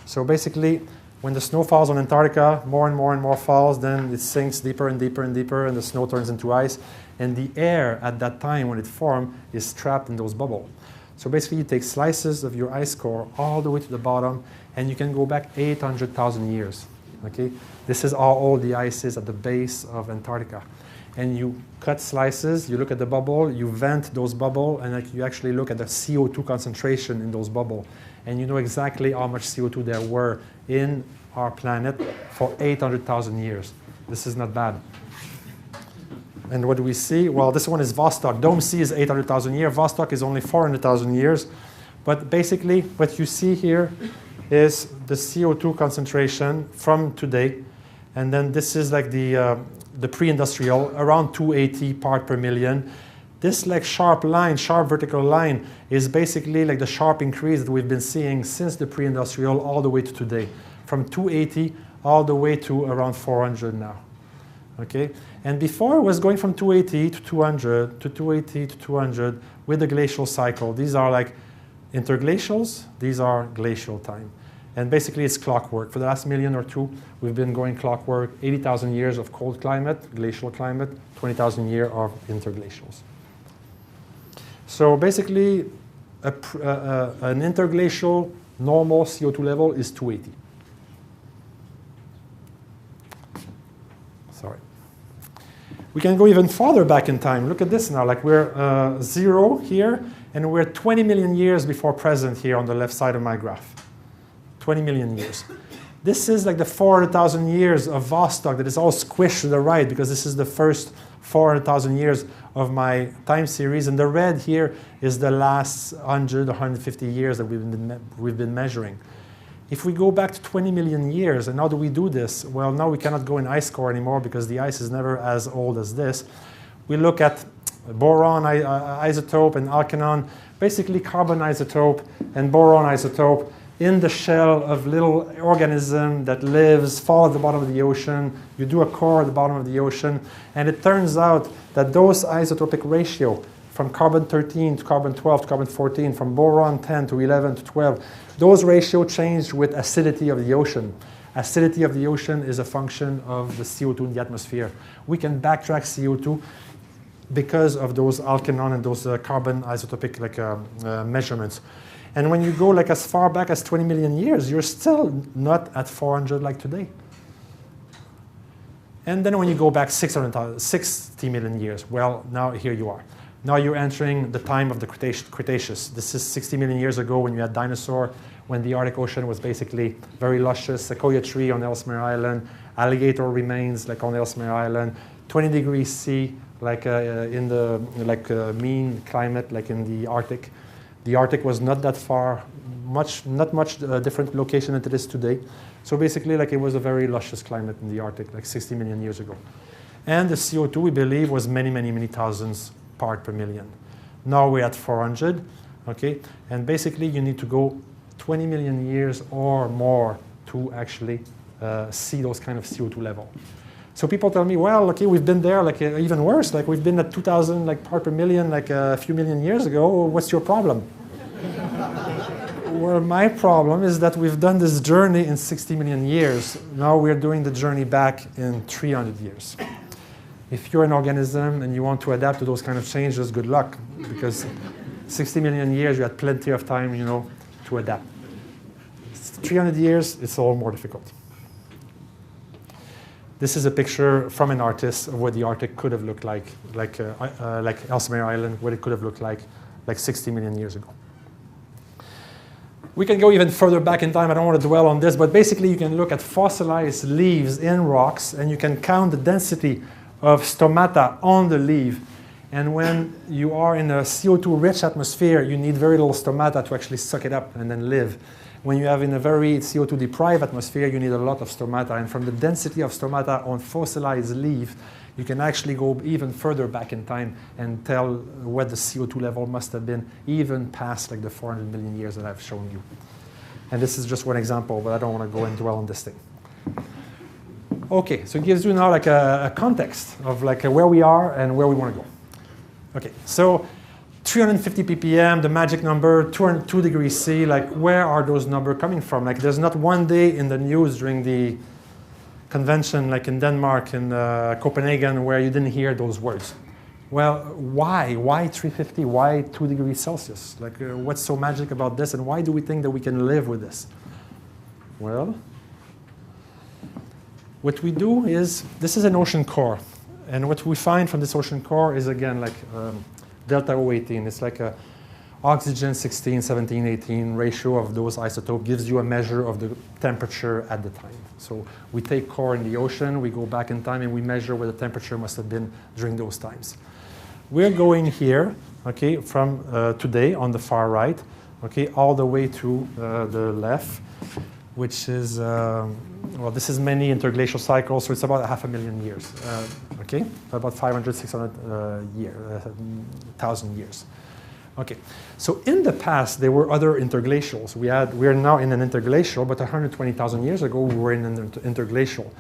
So basically, when the snow falls on Antarctica, more and more and more falls, then it sinks deeper and deeper and deeper, and the snow turns into ice. And the air at that time, when it formed, is trapped in those bubbles. So basically, you take slices of your ice core all the way to the bottom, and you can go back 800,000 years. Okay? This is how old the ice is at the base of Antarctica. and you cut slices, you look at the bubble, you vent those bubbles, and like you actually look at the CO2 concentration in those bubbles. And you know exactly how much CO2 there were in our planet for 800,000 years. This is not bad. And what do we see? Well, this one is Vostok. Dome C is 800,000 years. Vostok is only 400,000 years. But basically, what you see here is the CO2 concentration from today. And then this is like the pre-industrial, around 280 part per million. This like sharp line, sharp vertical line, is basically like the sharp increase that we've been seeing since the pre-industrial all the way to today, from 280 all the way to around 400 now. Okay, and before it was going from 280 to 200 to 280 to 200 with the glacial cycle. These are like interglacials. These are glacial time. And basically, it's clockwork. For the last million or two, we've been going clockwork. 80,000 years of cold climate, glacial climate, 20,000 years of interglacials. So basically, an interglacial normal CO2 level is 280. Sorry. We can go even farther back in time. Look at this now. Like we're 0 here, and we're 20 million years before present here on the left side of my graph. 20 million years. This is like the 400,000 years of Vostok that is all squished to the right, because this is the first 400,000 years of my time series. And the red here is the last 100 or 150 years that we've been measuring. If we go back to 20 million years, and how do we do this? Well, now we cannot go in ice core anymore because the ice is never as old as this. We look at boron isotope and alkanon, basically carbon isotope and boron isotope in the shell of little organism that lives, fall at the bottom of the ocean. You do a core at the bottom of the ocean, and it turns out that those isotopic ratio from carbon-13 to carbon-12 to carbon-14, from boron-10 to 11 to 12, those ratio change with acidity of the ocean. Acidity of the ocean is a function of the CO2 in the atmosphere. We can backtrack CO2 because of those alkanon and those carbon isotopic measurements. And when you go like as far back as 20 million years, you're still not at 400 like today. And then when you go back 60 million years, well, now here you are. Now you're entering the time of the Cretaceous. This is 60 million years ago when you had dinosaur, when the Arctic Ocean was basically very luscious, sequoia tree on Ellesmere Island, alligator remains like on Ellesmere Island, 20 degrees C, like in the mean climate, like in the Arctic. The Arctic was not that far, not much different location than it is today. So basically, like it was a very luscious climate in the Arctic, like 60 million years ago. And the CO2, we believe, was many, many, many thousands part per million. Now we're at 400, okay? And basically, you need to go 20 million years or more to actually see those kind of CO2 level. So people tell me, well, okay, we've been there, like even worse, like we've been at 2,000 like part per million, like a few million years ago. What's your problem? Well, my problem is that we've done this journey in 60 million years. Now we're doing the journey back in 300 years. If you're an organism and you want to adapt to those kind of changes, good luck, because 60 million years, you had plenty of time, you know, to adapt. 300 years, it's all more difficult. This is a picture from an artist of what the Arctic could have looked like Ellesmere Island, what it could have looked like 60 million years ago. We can go even further back in time. I don't want to dwell on this, but basically you can look at fossilized leaves in rocks, and you can count the density of stomata on the leaf. And when you are in a CO2-rich atmosphere, you need very little stomata to actually suck it up and then live. When you have in a very CO2-deprived atmosphere, you need a lot of stomata. And from the density of stomata on fossilized leaf, you can actually go even further back in time and tell what the CO2 level must have been even past like the 400 million years that I've shown you. And this is just one example, but I don't want to go and dwell on this thing. Okay, so it gives you now like a context of like where we are and where we want to go. Okay, so 350 ppm, the magic number, 202 degrees C, like where are those numbers coming from? Like there's not one day in the news during the convention, like in Denmark, in Copenhagen, where you didn't hear those words. Well, why? Why 350? Why 2 degrees Celsius? Like what's so magic about this, and why do we think that we can live with this? Well, what we do is, this is an ocean core. And what we find from this ocean core is, again, like delta O18. It's like a oxygen 16, 17, 18 ratio of those isotopes gives you a measure of the temperature at the time. So we take core in the ocean, we go back in time, and we measure what the temperature must have been during those times. We're going here, okay, from today on the far right, okay, all the way to the left, which is, well, this is many interglacial cycles, so it's about 500,000 years, okay, about 500, 600 1,000 years. Okay, so in the past, there were other interglacials. We are now in an interglacial, but 120,000 years ago, we were in an interglacial.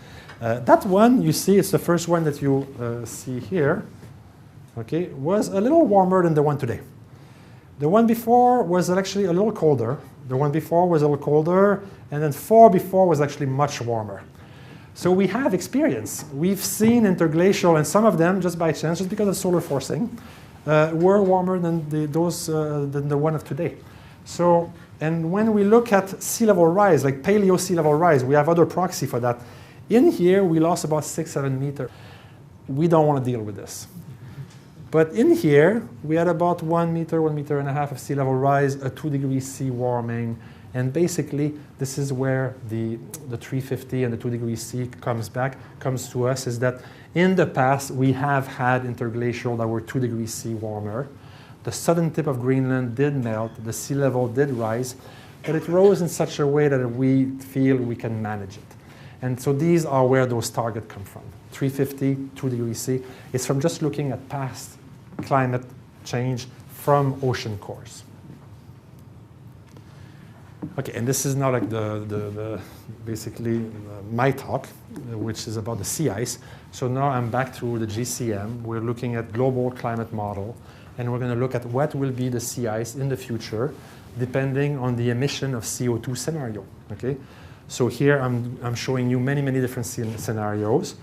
That one, you see, it's the first one that you see here, okay, was a little warmer than the one today. The one before was actually a little colder. The one before was a little colder, and then 4 before was actually much warmer. So we have experience. We've seen interglacial, and some of them, just by chance, just because of solar forcing, were warmer than the one of today. So, and when we look at sea level rise, like paleo sea level rise, we have other proxy for that. In here, we lost about 6, 7 meters. We don't want to deal with this. But in here, we had about 1 meter, 1.5 meters of sea level rise, a 2 degrees C warming, and basically, this is where the 350 and the 2 degrees C comes to us, is that in the past, we have had interglacial that were 2 degrees C warmer. The southern tip of Greenland did melt, the sea level did rise, but it rose in such a way that we feel we can manage it. And so these are where those targets come from. 350, 2 degrees C. It's from just looking at past climate change from ocean cores. Okay, and this is now like basically my talk, which is about the sea ice. So now I'm back to the GCM. We're looking at global climate model, and we're going to look at what will be the sea ice in the future, depending on the emission of CO2 scenario. Okay, so here I'm showing you many different scenarios.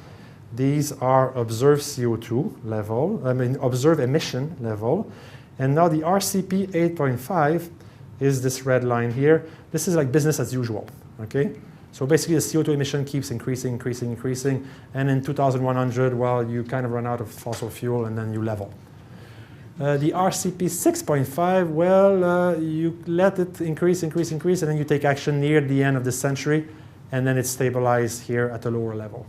These are observed CO2 level, observed emission level, and now the RCP 8.5 is this red line here. This is like business as usual, okay? So basically the CO2 emission keeps increasing, and in 2100, well, you kind of run out of fossil fuel and then you level. The RCP 6.5, well, you let it increase, and then you take action near the end of the century, and then it stabilizes here at a lower level.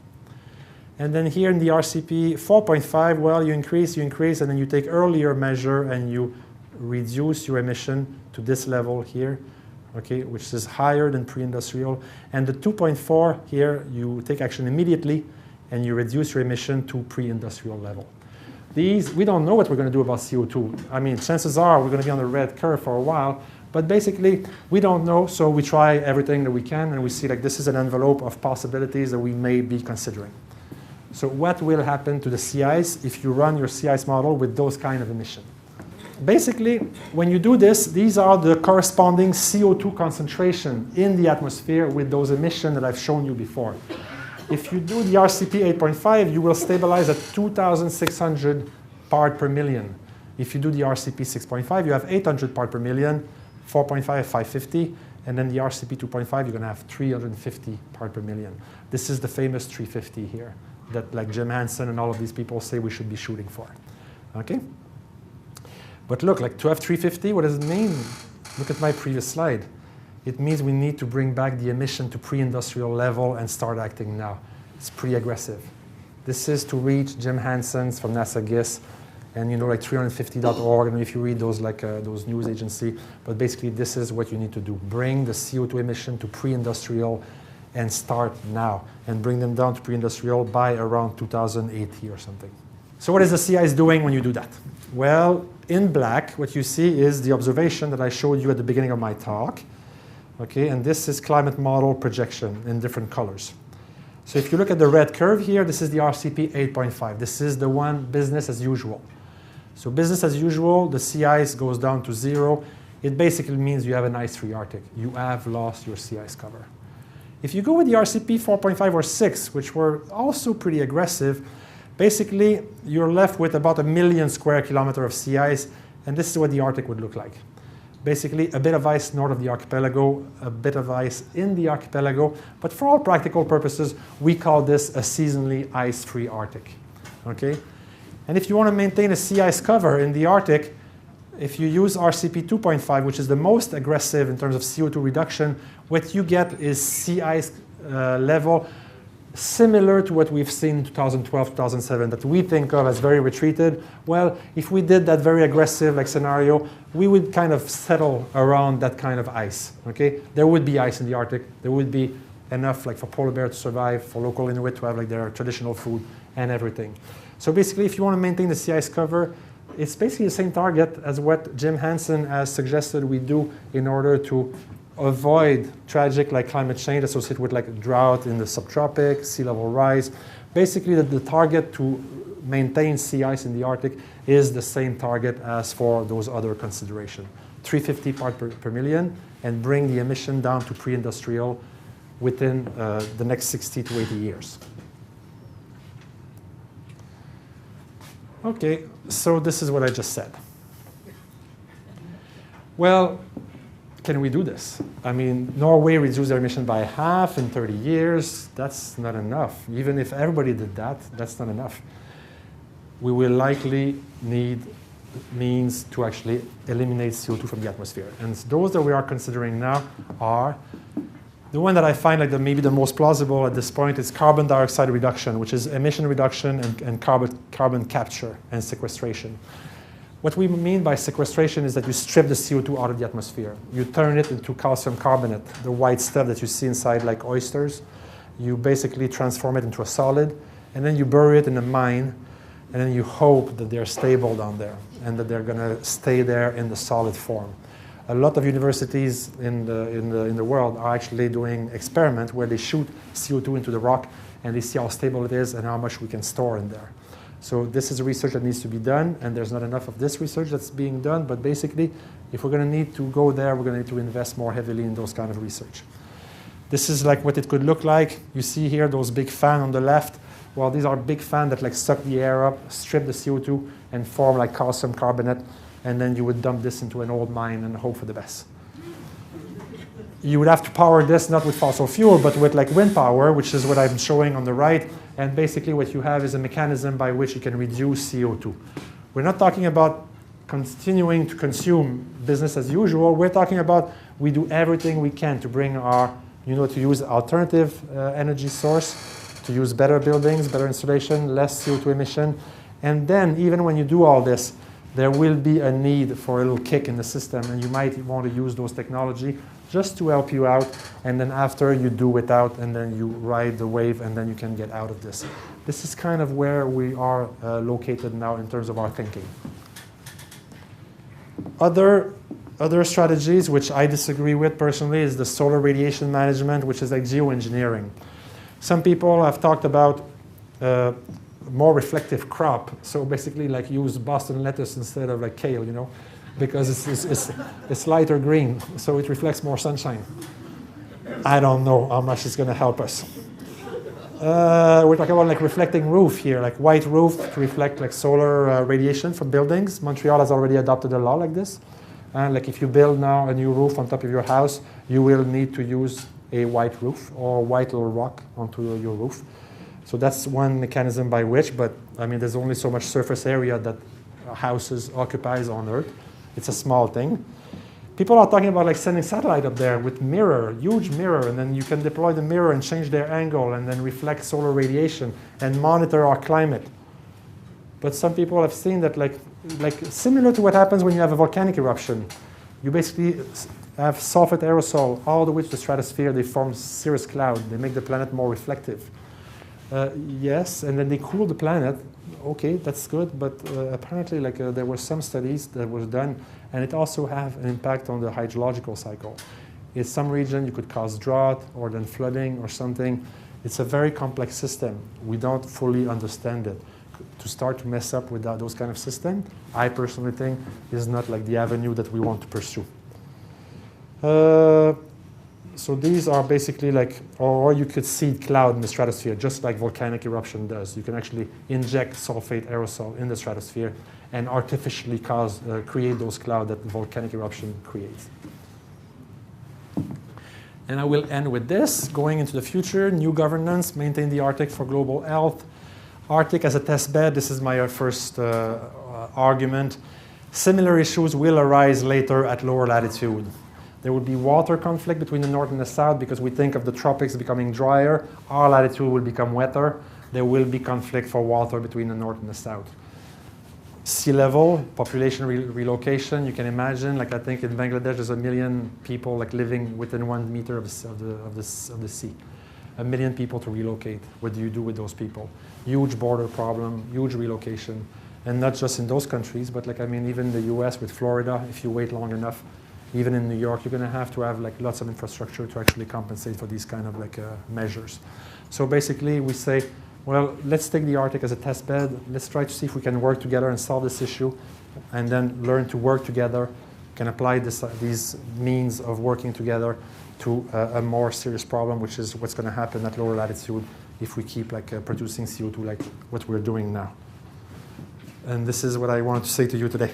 And then here in the RCP 4.5, well, you increase, and then you take earlier measure and you reduce your emission to this level here, okay, which is higher than pre-industrial. And the 2.4 here, you take action immediately and you reduce your emission to pre-industrial level. These, we don't know what we're going to do about CO2. I mean, chances are we're going to be on the red curve for a while, but basically we don't know, so we try everything that we can, and we see like this is an envelope of possibilities that we may be considering. So what will happen to the sea ice if you run your sea ice model with those kind of emission? Basically, when you do this, these are the corresponding CO2 concentration in the atmosphere with those emissions that I've shown you before. If you do the RCP 8.5, you will stabilize at 2,600 part per million. If you do the RCP 6.5, you have 800 part per million, 4.5, 550, and then the RCP 2.5, you're going to have 350 part per million. This is the famous 350 here that like Jim Hansen and all of these people say we should be shooting for. Okay? But look, like to have 350, what does it mean? Look at my previous slide. It means we need to bring back the emission to pre-industrial level and start acting now. It's pretty aggressive. This is to reach Jim Hansen's from NASA GISS, and you know, like 350.org, and if you read those like those news agency, but basically this is what you need to do. Bring the CO2 emission to pre-industrial and start now, and bring them down to pre-industrial by around 2080 or something. So what is the sea ice doing when you do that? Well, in black, what you see is the observation that I showed you at the beginning of my talk. Okay, and this is climate model projection in different colors. So if you look at the red curve here, this is the RCP 8.5. This is the one business as usual. So business as usual, the sea ice goes down to 0. It basically means you have an ice-free Arctic. You have lost your sea ice cover. If you go with the RCP 4.5 or 6, which were also pretty aggressive, basically you're left with about 1 million square kilometers of sea ice, and this is what the Arctic would look like. Basically a bit of ice north of the archipelago, a bit of ice in the archipelago, but for all practical purposes, we call this a seasonally ice-free Arctic. okay? And if you want to maintain a sea ice cover in the Arctic, if you use RCP 2.5, which is the most aggressive in terms of CO2 reduction, what you get is sea ice level similar to what we've seen in 2012, 2007, that we think of as very retreated. Well, if we did that very aggressive scenario, we would kind of settle around that kind of ice, okay? There would be ice in the Arctic. There would be enough for polar bear to survive, for local Inuit to have their traditional food and everything. So basically, if you want to maintain the sea ice cover, it's basically the same target as what Jim Hansen has suggested we do in order to avoid tragic climate change associated with drought in the subtropics, sea level rise. Basically, the target to maintain sea ice in the Arctic is the same target as for those other considerations. 350 parts per million, and bring the emission down to pre-industrial within the next 60 to 80 years. Okay, so this is what I just said. Well, can we do this? I mean, Norway reduced their emission by half in 30 years. That's not enough. Even if everybody did that, that's not enough. We will likely need means to actually eliminate CO2 from the atmosphere. And those that we are considering now are, the one that I find maybe the most plausible at this point is carbon dioxide reduction, which is emission reduction and carbon capture and sequestration. What we mean by sequestration is that you strip the CO2 out of the atmosphere. You turn it into calcium carbonate, the white stuff that you see inside like oysters. You basically transform it into a solid, and then you bury it in a mine, and then you hope that they're stable down there and that they're going to stay there in the solid form. A lot of universities in the world are actually doing experiments where they shoot CO2 into the rock, and they see how stable it is and how much we can store in there. So this is research that needs to be done, and there's not enough of this research that's being done. But basically, if we're going to need to go there, we're going to need to invest more heavily in those kind of research. This is what it could look like. You see here those big fans on the left. Well, these are big fans that suck the air up, strip the CO2, and form calcium carbonate. And then you would dump this into an old mine and hope for the best. You would have to power this not with fossil fuel, but with wind power, which is what I'm showing on the right. And basically what you have is a mechanism by which you can reduce CO2. We're not talking about continuing to consume business as usual. We're talking about we do everything we can to bring our, to use alternative energy source, to use better buildings, better insulation, less CO2 emission. And then even when you do all this, there will be a need for a little kick in the system, and you might want to use those technology just to help you out, and then after you do without, and then you ride the wave, and then you can get out of this. This is kind of where we are located now in terms of our thinking. Other strategies, which I disagree with personally, is the solar radiation management, which is geoengineering. Some people have talked about more reflective crop, so basically use Boston lettuce instead of kale, because it's lighter green, so it reflects more sunshine. I don't know how much it's going to help us. We're talking about reflecting roof here, white roof to reflect solar radiation from buildings. Montreal has already adopted a law like this. And if you build now a new roof on top of your house, you will need to use a white roof or white little rock onto your roof. So that's one mechanism by which, but I mean, there's only so much surface area that houses occupies on Earth. It's a small thing. People are talking about sending satellite up there with mirror, huge mirror, and then you can deploy the mirror and change their angle and then reflect solar radiation and monitor our climate. But some people have seen that similar to what happens when you have a volcanic eruption. You basically have sulfate aerosol all the way to the stratosphere. They form cirrus cloud. They make the planet more reflective. Yes, and then they cool the planet. Okay, that's good, but apparently there were some studies that were done, and it also have an impact on the hydrological cycle. In some region, you could cause drought or then flooding or something. It's a very complex system. We don't fully understand it. To start to mess up with those kind of systems, I personally think is not the avenue that we want to pursue. So these are basically or you could seed cloud in the stratosphere, just like volcanic eruption does. You can actually inject sulfate aerosol in the stratosphere and artificially create those clouds that volcanic eruption creates. And I will end with this. Going into the future, new governance, maintain the Arctic for global health. Arctic as a test bed, this is my first argument. Similar issues will arise later at lower latitude. There will be water conflict between the north and the south because we think of the tropics becoming drier. Our latitude will become wetter. There will be conflict for water between the north and the south. Sea level, population relocation, you can imagine, like I think in Bangladesh there's 1 million people like living within 1 meter of the sea. 1 million people to relocate. What do you do with those people? Huge border problem, huge relocation. And not just in those countries, but like, I mean, even the US with Florida, if you wait long enough, even in New York, you're gonna have to have like lots of infrastructure to actually compensate for these kind of like measures. So basically we say, well, let's take the Arctic as a test bed. Let's try to see if we can work together and solve this issue, and then learn to work together, can apply these means of working together to a more serious problem, which is what's going to happen at lower latitude if we keep like producing CO2 like what we're doing now. And this is what I wanted to say to you today.